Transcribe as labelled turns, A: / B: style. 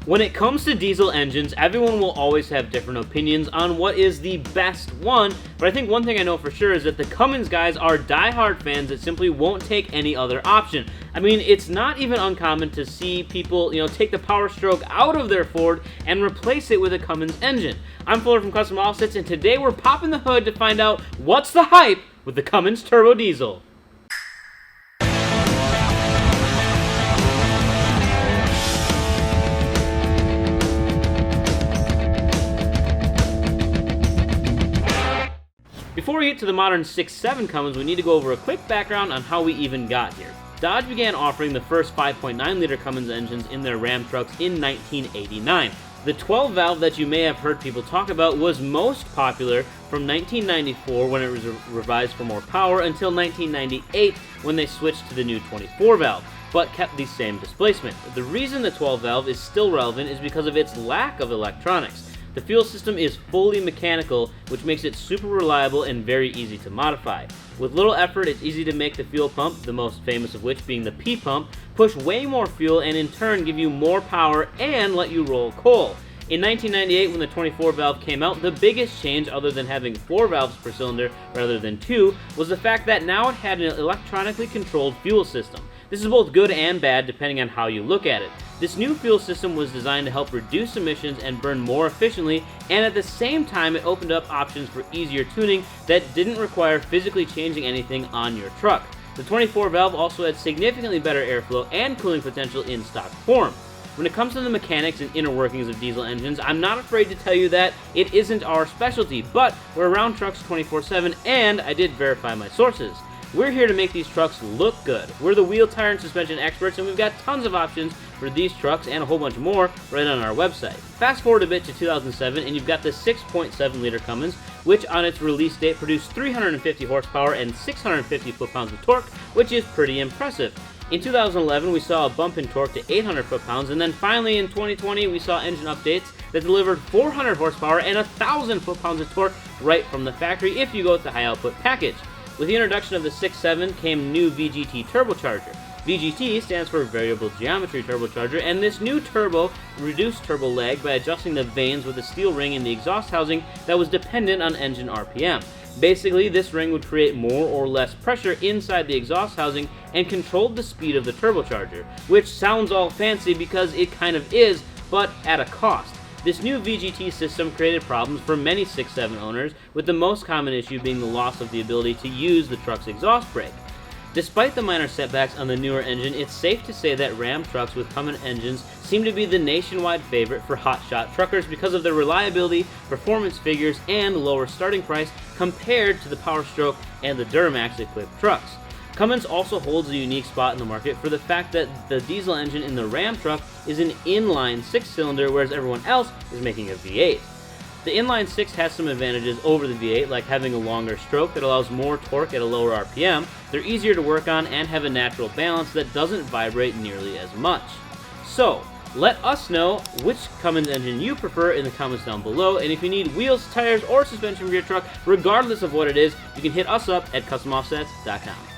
A: When it comes to diesel engines, everyone will always have different opinions on what is the best one, but I think one thing I know for sure is that the Cummins guys are diehard fans that simply won't take any other option. I mean, it's not even uncommon to see people, take the Power Stroke out of their Ford and replace it with a Cummins engine. I'm Fuller from Custom Offsets, and today we're popping the hood to find out what's the hype with the Cummins Turbo Diesel. Before we get to the modern 6.7 Cummins, we need to go over a quick background on how we even got here. Dodge began offering the first 5.9-liter Cummins engines in their Ram trucks in 1989. The 12-valve that you may have heard people talk about was most popular from 1994 when it was revised for more power until 1998 when they switched to the new 24-valve, but kept the same displacement. The reason the 12-valve is still relevant is because of its lack of electronics. The fuel system is fully mechanical, which makes it super reliable and very easy to modify. With little effort, it's easy to make the fuel pump, the most famous of which being the P-pump, push way more fuel and in turn give you more power and let you roll coal. In 1998, when the 24-valve came out, the biggest change, other than having 4 valves per cylinder rather than 2, was the fact that now it had an electronically controlled fuel system. This is both good and bad depending on how you look at it. This new fuel system was designed to help reduce emissions and burn more efficiently, and at the same time it opened up options for easier tuning that didn't require physically changing anything on your truck. The 24-valve also had significantly better airflow and cooling potential in stock form. When it comes to the mechanics and inner workings of diesel engines, I'm not afraid to tell you that it isn't our specialty, but we're around trucks 24/7 and I did verify my sources. We're here to make these trucks look good. We're the wheel, tire, and suspension experts, and we've got tons of options for these trucks and a whole bunch more right on our website. Fast forward a bit to 2007, and you've got the 6.7-liter Cummins, which on its release date produced 350 horsepower and 650 foot-pounds of torque, which is pretty impressive. In 2011, we saw a bump in torque to 800 foot-pounds, and then finally in 2020, we saw engine updates that delivered 400 horsepower and 1,000 foot-pounds of torque right from the factory if you go with the high-output package. With the introduction of the 6.7 came new VGT turbocharger. VGT stands for Variable Geometry Turbocharger, and this new turbo reduced turbo lag by adjusting the vanes with a steel ring in the exhaust housing that was dependent on engine RPM. Basically, this ring would create more or less pressure inside the exhaust housing and controlled the speed of the turbocharger, which sounds all fancy because it kind of is, but at a cost. This new VGT system created problems for many 6.7 owners, with the most common issue being the loss of the ability to use the truck's exhaust brake. Despite the minor setbacks on the newer engine, it's safe to say that Ram trucks with Cummins engines seem to be the nationwide favorite for hotshot truckers because of their reliability, performance figures, and lower starting price compared to the Power Stroke and the Duramax equipped trucks. Cummins also holds a unique spot in the market for the fact that the diesel engine in the Ram truck is an inline 6-cylinder, whereas everyone else is making a V8. The inline 6 has some advantages over the V8, like having a longer stroke that allows more torque at a lower RPM. They're easier to work on and have a natural balance that doesn't vibrate nearly as much. So, let us know which Cummins engine you prefer in the comments down below, and if you need wheels, tires, or suspension for your truck, regardless of what it is, you can hit us up at CustomOffsets.com.